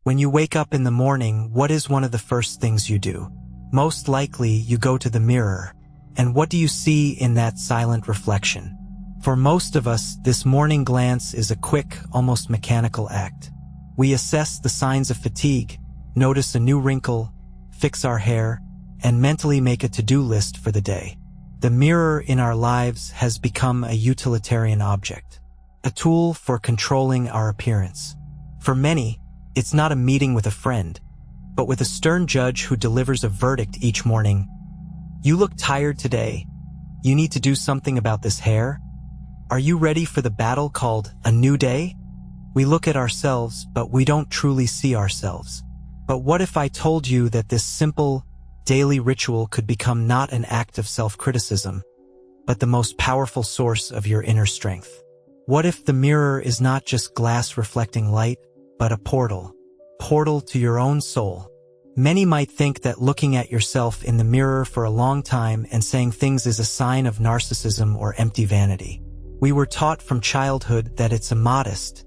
When you wake up in the morning, what is one of the first things you do? Most likely, you go to the mirror. And what do you see in that silent reflection? For most of us, this morning glance is a quick, almost mechanical act. We assess the signs of fatigue, notice a new wrinkle, fix our hair, and mentally make a to-do list for the day. The mirror in our lives has become a utilitarian object, a tool for controlling our appearance. For many, it's not a meeting with a friend, but with a stern judge who delivers a verdict each morning. You look tired today. You need to do something about this hair. Are you ready for the battle called a new day? We look at ourselves, but we don't truly see ourselves. But what if I told you that this simple, daily ritual could become not an act of self-criticism, but the most powerful source of your inner strength? What if the mirror is not just glass reflecting light, but a portal to your own soul? Many might think that looking at yourself in the mirror for a long time and saying things is a sign of narcissism or empty vanity. We were taught from childhood that it's immodest,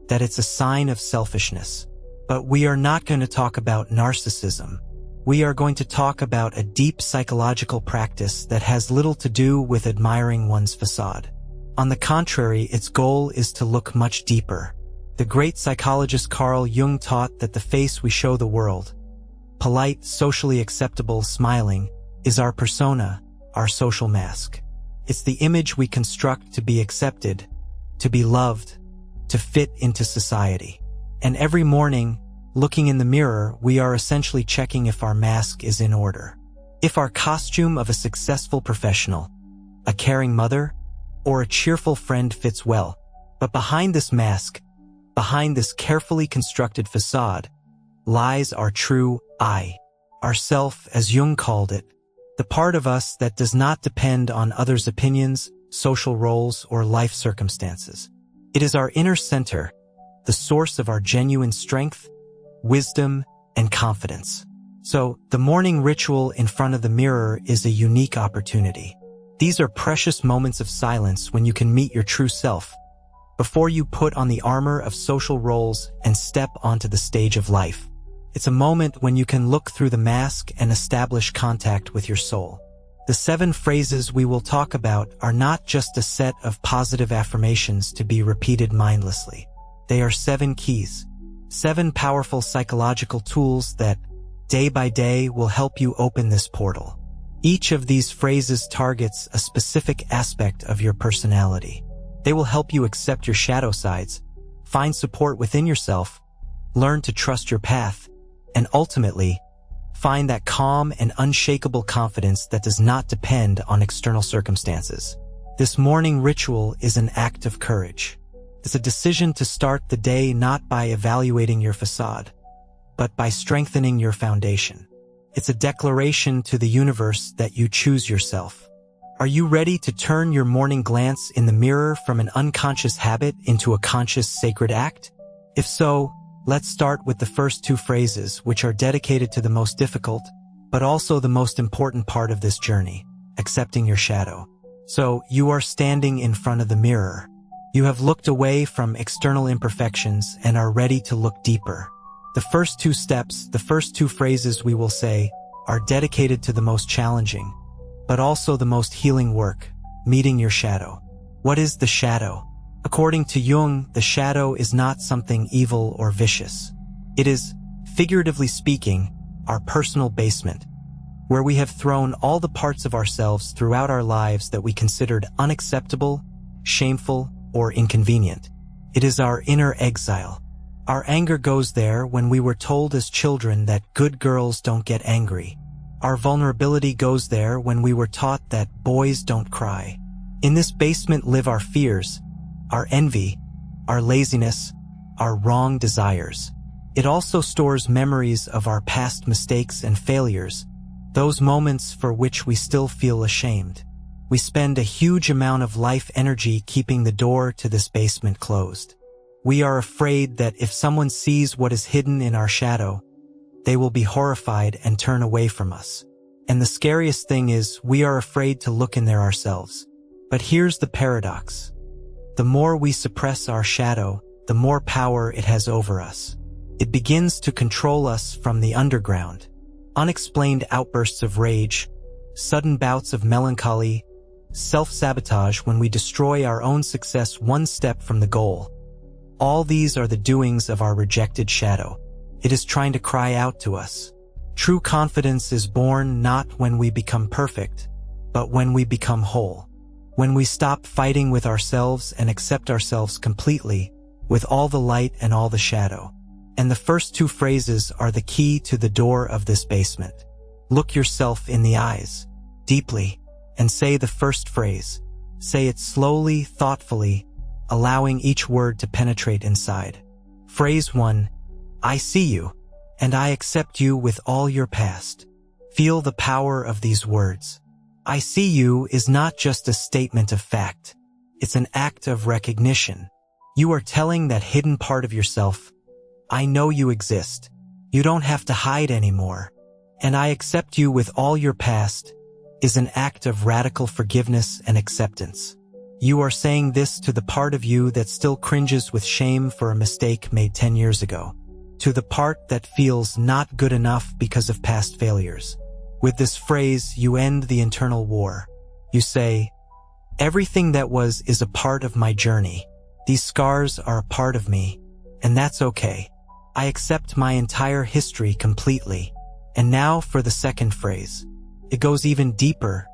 that it's a sign of selfishness. But we are not going to talk about narcissism. We are going to talk about a deep psychological practice that has little to do with admiring one's facade. On the contrary, its goal is to look much deeper. The great psychologist Carl Jung taught that the face we show the world, polite, socially acceptable, smiling, is our persona, our social mask. It's the image we construct to be accepted, to be loved, to fit into society. And every morning, looking in the mirror, we are essentially checking if our mask is in order. If our costume of a successful professional, a caring mother, or a cheerful friend fits well. But behind this mask, behind this carefully constructed facade, lies our true I, our self, as Jung called it, the part of us that does not depend on others' opinions, social roles, or life circumstances. It is our inner center, the source of our genuine strength, wisdom, and confidence. So, the morning ritual in front of the mirror is a unique opportunity. These are precious moments of silence when you can meet your true self, before you put on the armor of social roles and step onto the stage of life. It's a moment when you can look through the mask and establish contact with your soul. The 7 phrases we will talk about are not just a set of positive affirmations to be repeated mindlessly. They are 7 keys, 7 powerful psychological tools that, day by day, will help you open this portal. Each of these phrases targets a specific aspect of your personality. They will help you accept your shadow sides, find support within yourself, learn to trust your path, and ultimately, find that calm and unshakable confidence that does not depend on external circumstances. This morning ritual is an act of courage. It's a decision to start the day not by evaluating your facade, but by strengthening your foundation. It's a declaration to the universe that you choose yourself. Are you ready to turn your morning glance in the mirror from an unconscious habit into a conscious sacred act? If so, let's start with the first 2 phrases, which are dedicated to the most difficult, but also the most important part of this journey, accepting your shadow. So, you are standing in front of the mirror. You have looked away from external imperfections and are ready to look deeper. The first 2 steps, the first 2 phrases we will say, are dedicated to the most challenging, but also the most healing work, meeting your shadow. What is the shadow? According to Jung, the shadow is not something evil or vicious. It is, figuratively speaking, our personal basement, where we have thrown all the parts of ourselves throughout our lives that we considered unacceptable, shameful, or inconvenient. It is our inner exile. Our anger goes there when we were told as children that good girls don't get angry. Our vulnerability goes there when we were taught that boys don't cry. In this basement live our fears, our envy, our laziness, our wrong desires. It also stores memories of our past mistakes and failures, those moments for which we still feel ashamed. We spend a huge amount of life energy keeping the door to this basement closed. We are afraid that if someone sees what is hidden in our shadow, they will be horrified and turn away from us. And the scariest thing is, we are afraid to look in there ourselves. But here's the paradox. The more we suppress our shadow, the more power it has over us. It begins to control us from the underground. Unexplained outbursts of rage, sudden bouts of melancholy, self-sabotage when we destroy our own success one step from the goal. All these are the doings of our rejected shadow. It is trying to cry out to us. True confidence is born not when we become perfect, but when we become whole. When we stop fighting with ourselves and accept ourselves completely, with all the light and all the shadow. And the first two phrases are the key to the door of this basement. Look yourself in the eyes, deeply, and say the first phrase. Say it slowly, thoughtfully, allowing each word to penetrate inside. Phrase 1. I see you, and I accept you with all your past. Feel the power of these words. I see you is not just a statement of fact. It's an act of recognition. You are telling that hidden part of yourself, I know you exist. You don't have to hide anymore. And I accept you with all your past is an act of radical forgiveness and acceptance. You are saying this to the part of you that still cringes with shame for a mistake made 10 years ago. To the part that feels not good enough because of past failures. With this phrase, you end the internal war. You say, everything that was is a part of my journey. These scars are a part of me, and that's okay. I accept my entire history completely. And now for the second phrase. It goes even deeper,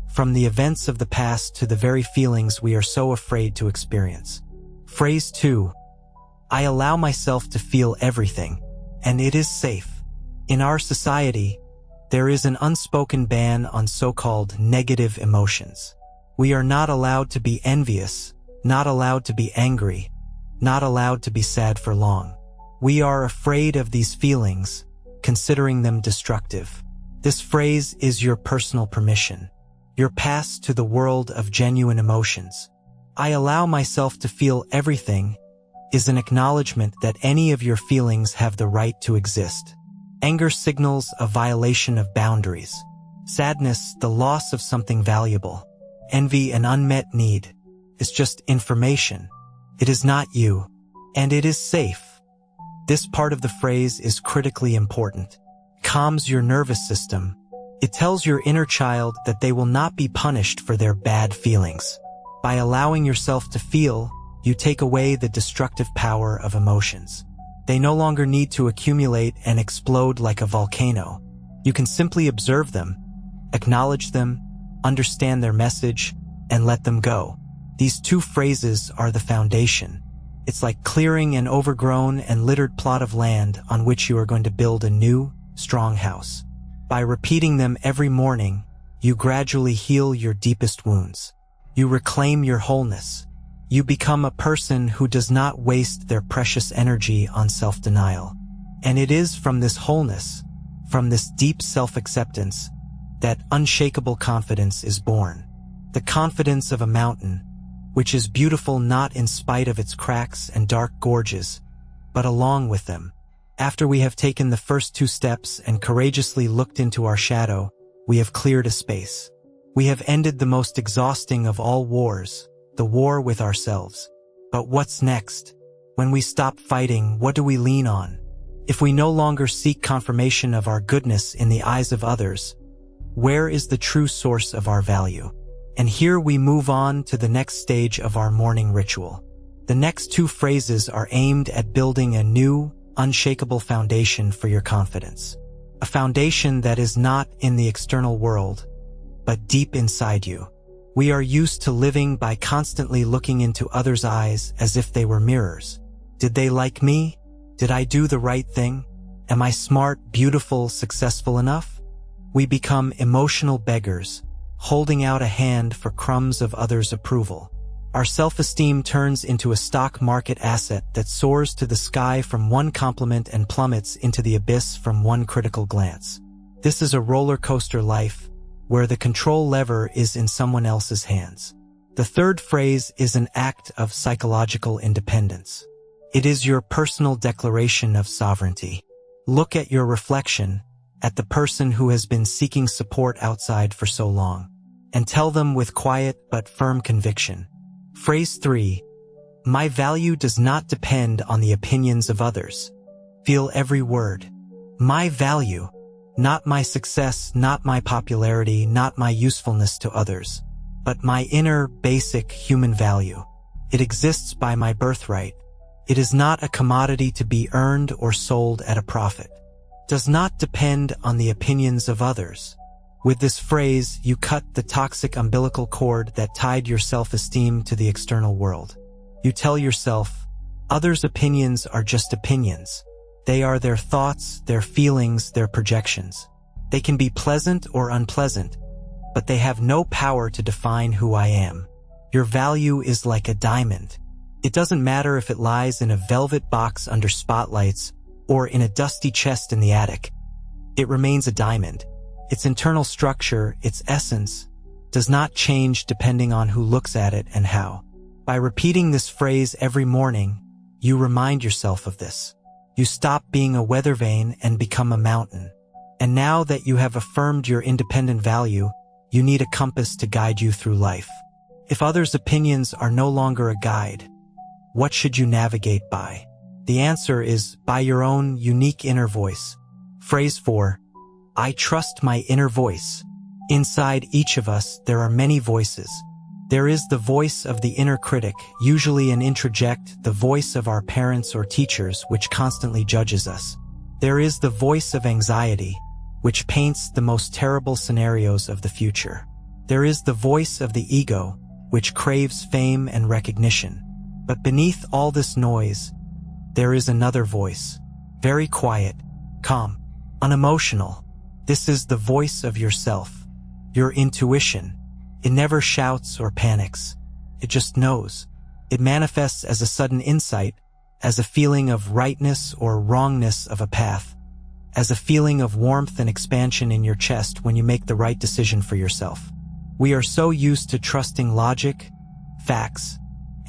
from the events of the past to the very feelings we are so afraid to experience. Phrase 2. I allow myself to feel everything, and it is safe. In our society, there is an unspoken ban on so-called negative emotions. We are not allowed to be envious, not allowed to be angry, not allowed to be sad for long. We are afraid of these feelings, considering them destructive. This phrase is your personal permission, your pass to the world of genuine emotions. I allow myself to feel everything is an acknowledgement that any of your feelings have the right to exist. Anger signals a violation of boundaries. Sadness, the loss of something valuable. Envy, an unmet need. Is just information. It is not you. And it is safe. This part of the phrase is critically important. Calms your nervous system. It tells your inner child that they will not be punished for their bad feelings. By allowing yourself to feel, you take away the destructive power of emotions. They no longer need to accumulate and explode like a volcano. You can simply observe them, acknowledge them, understand their message, and let them go. These two phrases are the foundation. It's like clearing an overgrown and littered plot of land on which you are going to build a new, strong house. By repeating them every morning, you gradually heal your deepest wounds. You reclaim your wholeness. You become a person who does not waste their precious energy on self-denial. And it is from this wholeness, from this deep self-acceptance, that unshakable confidence is born. The confidence of a mountain, which is beautiful not in spite of its cracks and dark gorges, but along with them. After we have taken the first two steps and courageously looked into our shadow, we have cleared a space. We have ended the most exhausting of all wars, the war with ourselves. But what's next? When we stop fighting, what do we lean on? If we no longer seek confirmation of our goodness in the eyes of others, where is the true source of our value? And here we move on to the next stage of our morning ritual. The next two phrases are aimed at building a new, unshakable foundation for your confidence. A foundation that is not in the external world, but deep inside you. We are used to living by constantly looking into others' eyes as if they were mirrors. Did they like me? Did I do the right thing? Am I smart, beautiful, successful enough? We become emotional beggars, holding out a hand for crumbs of others' approval. Our self-esteem turns into a stock market asset that soars to the sky from one compliment and plummets into the abyss from one critical glance. This is a roller coaster life, where the control lever is in someone else's hands. The third phrase is an act of psychological independence. It is your personal declaration of sovereignty. Look at your reflection, at the person who has been seeking support outside for so long, and tell them with quiet but firm conviction. Phrase 3. My value does not depend on the opinions of others. Feel every word. My value. Not my success, not my popularity, not my usefulness to others, but my inner, basic human value. It exists by my birthright. It is not a commodity to be earned or sold at a profit. Does not depend on the opinions of others. With this phrase, you cut the toxic umbilical cord that tied your self-esteem to the external world. You tell yourself, others' opinions are just opinions. They are their thoughts, their feelings, their projections. They can be pleasant or unpleasant, but they have no power to define who I am. Your value is like a diamond. It doesn't matter if it lies in a velvet box under spotlights or in a dusty chest in the attic. It remains a diamond. Its internal structure, its essence, does not change depending on who looks at it and how. By repeating this phrase every morning, you remind yourself of this. You stop being a weather vane and become a mountain. And now that you have affirmed your independent value, you need a compass to guide you through life. If others' opinions are no longer a guide, what should you navigate by? The answer is by your own unique inner voice. Phrase 4. I trust my inner voice. Inside each of us, there are many voices. There is the voice of the inner critic, usually an introject, the voice of our parents or teachers, which constantly judges us. There is the voice of anxiety, which paints the most terrible scenarios of the future. There is the voice of the ego, which craves fame and recognition. But beneath all this noise, there is another voice, very quiet, calm, unemotional. This is the voice of yourself, your intuition. It never shouts or panics. It just knows. It manifests as a sudden insight, as a feeling of rightness or wrongness of a path, as a feeling of warmth and expansion in your chest when you make the right decision for yourself. We are so used to trusting logic, facts,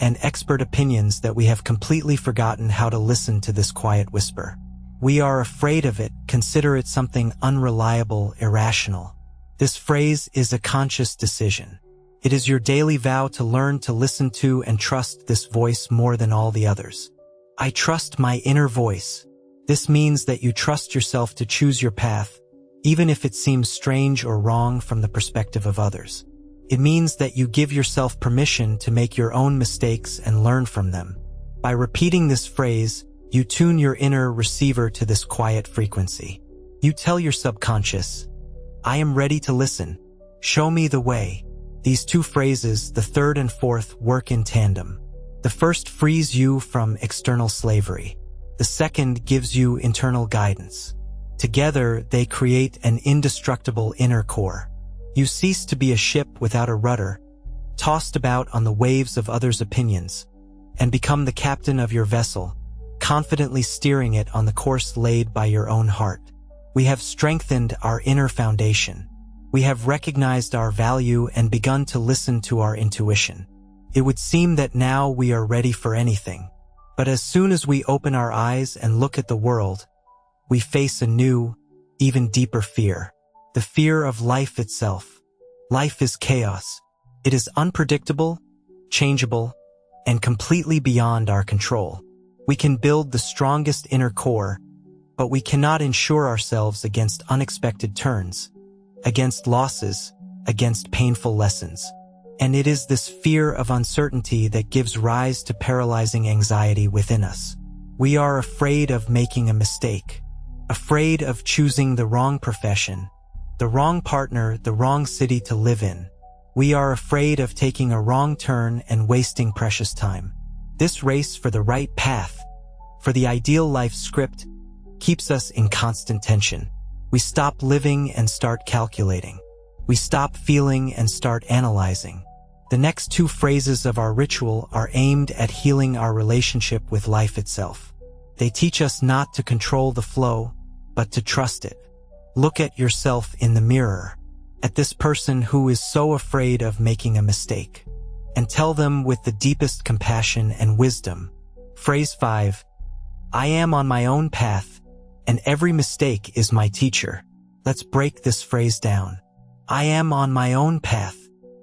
and expert opinions that we have completely forgotten how to listen to this quiet whisper. We are afraid of it, consider it something unreliable, irrational. This phrase is a conscious decision. It is your daily vow to learn to listen to and trust this voice more than all the others. I trust my inner voice. This means that you trust yourself to choose your path, even if it seems strange or wrong from the perspective of others. It means that you give yourself permission to make your own mistakes and learn from them. By repeating this phrase, you tune your inner receiver to this quiet frequency. You tell your subconscious, I am ready to listen. Show me the way. These two phrases, the third and fourth, work in tandem. The first frees you from external slavery. The second gives you internal guidance. Together, they create an indestructible inner core. You cease to be a ship without a rudder, tossed about on the waves of others' opinions, and become the captain of your vessel, confidently steering it on the course laid by your own heart. We have strengthened our inner foundation. We have recognized our value and begun to listen to our intuition. It would seem that now we are ready for anything. But as soon as we open our eyes and look at the world, we face a new, even deeper fear. The fear of life itself. Life is chaos. It is unpredictable, changeable, and completely beyond our control. We can build the strongest inner core, but we cannot insure ourselves against unexpected turns, against losses, against painful lessons. And it is this fear of uncertainty that gives rise to paralyzing anxiety within us. We are afraid of making a mistake, afraid of choosing the wrong profession, the wrong partner, the wrong city to live in. We are afraid of taking a wrong turn and wasting precious time. This race for the right path, for the ideal life script, keeps us in constant tension. We stop living and start calculating. We stop feeling and start analyzing. The next two phrases of our ritual are aimed at healing our relationship with life itself. They teach us not to control the flow, but to trust it. Look at yourself in the mirror, at this person who is so afraid of making a mistake, and tell them with the deepest compassion and wisdom. Phrase 5. I am on my own path, and every mistake is my teacher. Let's break this phrase down. I am on my own path.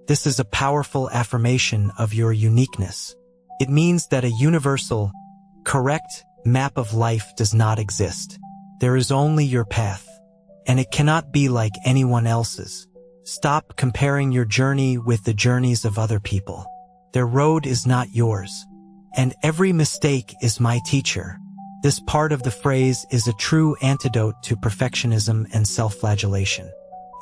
This is a powerful affirmation of your uniqueness. It means that a universal, correct, map of life does not exist. There is only your path, and it cannot be like anyone else's. Stop comparing your journey with the journeys of other people. Their road is not yours, and every mistake is my teacher. This part of the phrase is a true antidote to perfectionism and self-flagellation.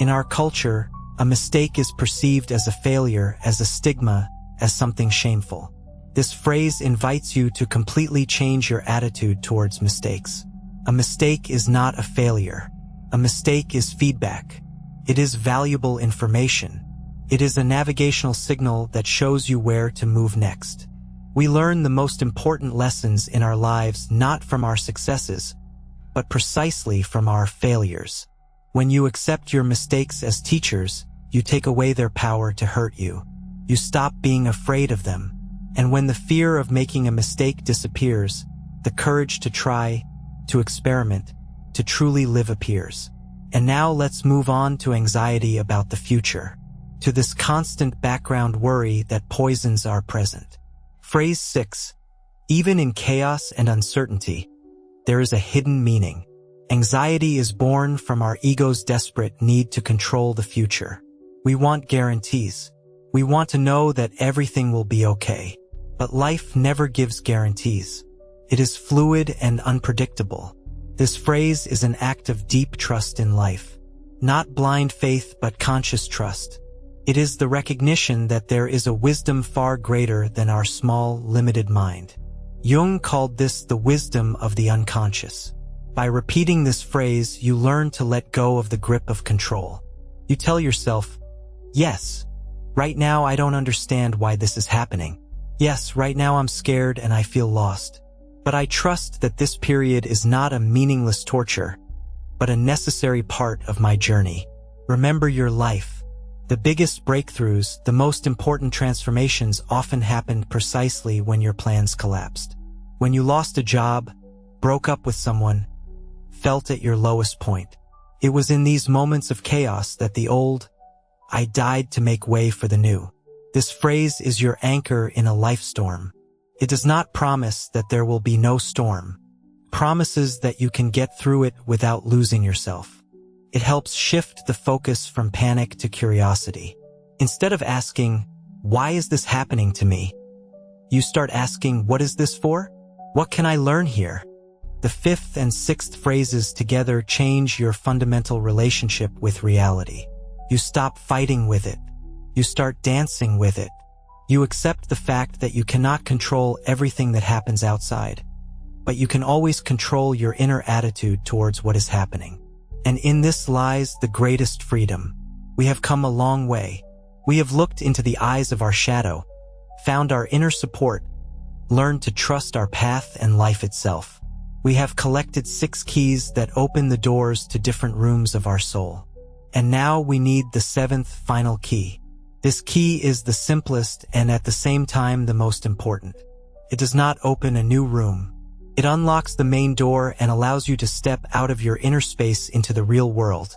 In our culture, a mistake is perceived as a failure, as a stigma, as something shameful. This phrase invites you to completely change your attitude towards mistakes. A mistake is not a failure. A mistake is feedback. It is valuable information. It is a navigational signal that shows you where to move next. We learn the most important lessons in our lives not from our successes, but precisely from our failures. When you accept your mistakes as teachers, you take away their power to hurt you. You stop being afraid of them. And when the fear of making a mistake disappears, the courage to try, to experiment, to truly live appears. And now let's move on to anxiety about the future, to this constant background worry that poisons our present. Phrase 6. Even in chaos and uncertainty, there is a hidden meaning. Anxiety is born from our ego's desperate need to control the future. We want guarantees. We want to know that everything will be okay. But life never gives guarantees. It is fluid and unpredictable. This phrase is an act of deep trust in life. Not blind faith, but conscious trust. It is the recognition that there is a wisdom far greater than our small, limited mind. Jung called this the wisdom of the unconscious. By repeating this phrase, you learn to let go of the grip of control. You tell yourself, yes, right now I don't understand why this is happening. Yes, right now I'm scared and I feel lost. But I trust that this period is not a meaningless torture, but a necessary part of my journey. Remember your life. The biggest breakthroughs, the most important transformations often happened precisely when your plans collapsed. When you lost a job, broke up with someone, felt at your lowest point. It was in these moments of chaos that the old, "I died to make way for the new." This phrase is your anchor in a life storm. It does not promise that there will be no storm. It promises that you can get through it without losing yourself. It helps shift the focus from panic to curiosity. Instead of asking, "Why is this happening to me?" you start asking, "What is this for? What can I learn here?" The fifth and sixth phrases together change your fundamental relationship with reality. You stop fighting with it. You start dancing with it. You accept the fact that you cannot control everything that happens outside, but you can always control your inner attitude towards what is happening. And in this lies the greatest freedom. We have come a long way. We have looked into the eyes of our shadow, found our inner support, learned to trust our path and life itself. We have collected 6 keys that open the doors to different rooms of our soul. And now we need the 7th final key. This key is the simplest and at the same time the most important. It does not open a new room. It unlocks the main door and allows you to step out of your inner space into the real world,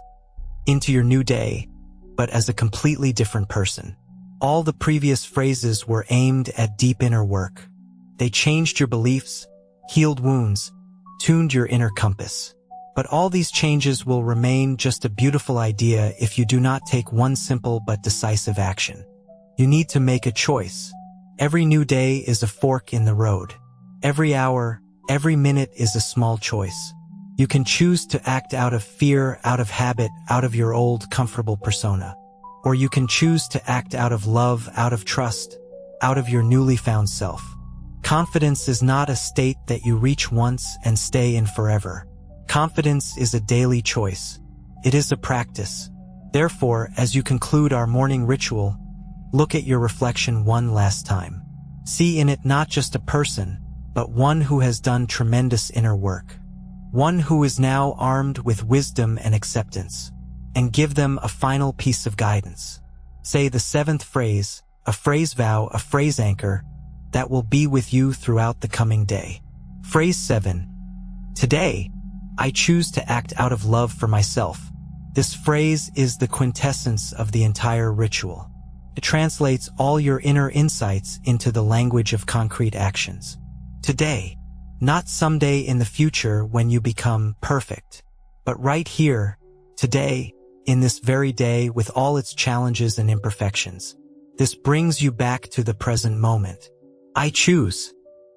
into your new day, but as a completely different person. All the previous phrases were aimed at deep inner work. They changed your beliefs, healed wounds, tuned your inner compass. But all these changes will remain just a beautiful idea if you do not take one simple but decisive action. You need to make a choice. Every new day is a fork in the road. Every hour, every minute is a small choice. You can choose to act out of fear, out of habit, out of your old comfortable persona. Or you can choose to act out of love, out of trust, out of your newly found self. Confidence is not a state that you reach once and stay in forever. Confidence is a daily choice. It is a practice. Therefore, as you conclude our morning ritual, look at your reflection one last time. See in it not just a person, but one who has done tremendous inner work. One who is now armed with wisdom and acceptance. And give them a final piece of guidance. Say the 7th phrase, a phrase vow, a phrase anchor, that will be with you throughout the coming day. Phrase 7. Today, I choose to act out of love for myself. This phrase is the quintessence of the entire ritual. It translates all your inner insights into the language of concrete actions. Today, Not someday in the future when you become perfect, but right here, today, in this very day with all its challenges and imperfections. This brings you back to the present moment. I choose.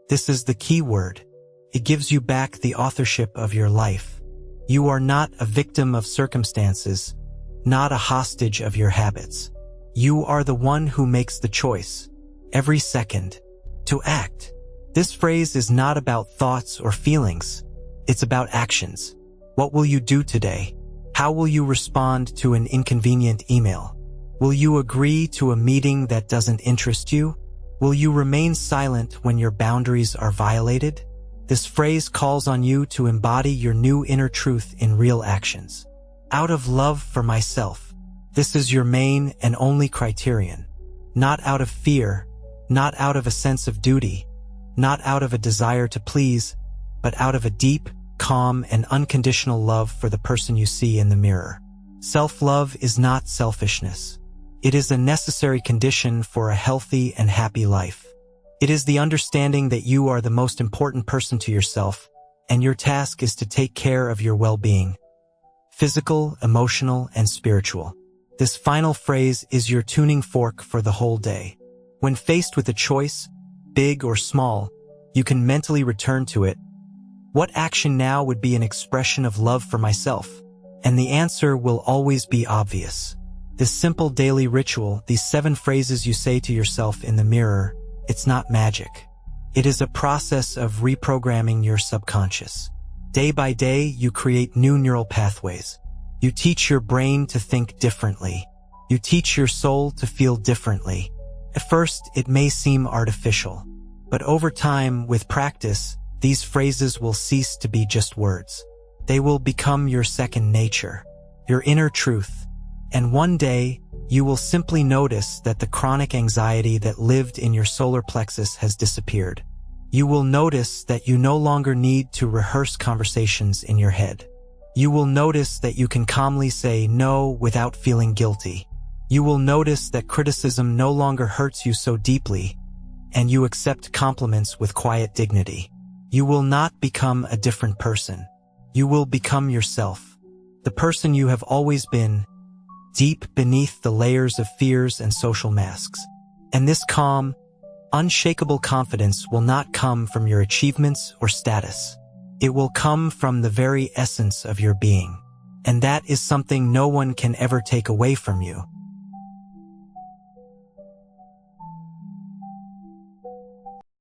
This is the key word. It gives you back the authorship of your life. You are not a victim of circumstances, not a hostage of your habits. You are the one who makes the choice, every second, to act. This phrase is not about thoughts or feelings. It's about actions. What will you do today? How will you respond to an inconvenient email? Will you agree to a meeting that doesn't interest you? Will you remain silent when your boundaries are violated? This phrase calls on you to embody your new inner truth in real actions. Out of love for myself. This is your main and only criterion. Not out of fear, not out of a sense of duty, not out of a desire to please, but out of a deep, calm, and unconditional love for the person you see in the mirror. Self-love is not selfishness. It is a necessary condition for a healthy and happy life. It is the understanding that you are the most important person to yourself, and your task is to take care of your well-being. Physical, emotional, and spiritual. This final phrase is your tuning fork for the whole day. When faced with a choice, big or small, you can mentally return to it. What action now would be an expression of love for myself? And the answer will always be obvious. This simple daily ritual, these 7 phrases you say to yourself in the mirror, it's not magic. It is a process of reprogramming your subconscious. Day by day, you create new neural pathways. You teach your brain to think differently. You teach your soul to feel differently. At first, it may seem artificial, but over time, with practice, these phrases will cease to be just words. They will become your second nature, your inner truth. And one day, you will simply notice that the chronic anxiety that lived in your solar plexus has disappeared. You will notice that you no longer need to rehearse conversations in your head. You will notice that you can calmly say no without feeling guilty. You will notice that criticism no longer hurts you so deeply, and you accept compliments with quiet dignity. You will not become a different person. You will become yourself, the person you have always been, deep beneath the layers of fears and social masks. And this calm, unshakable confidence will not come from your achievements or status. It will come from the very essence of your being. And that is something no one can ever take away from you.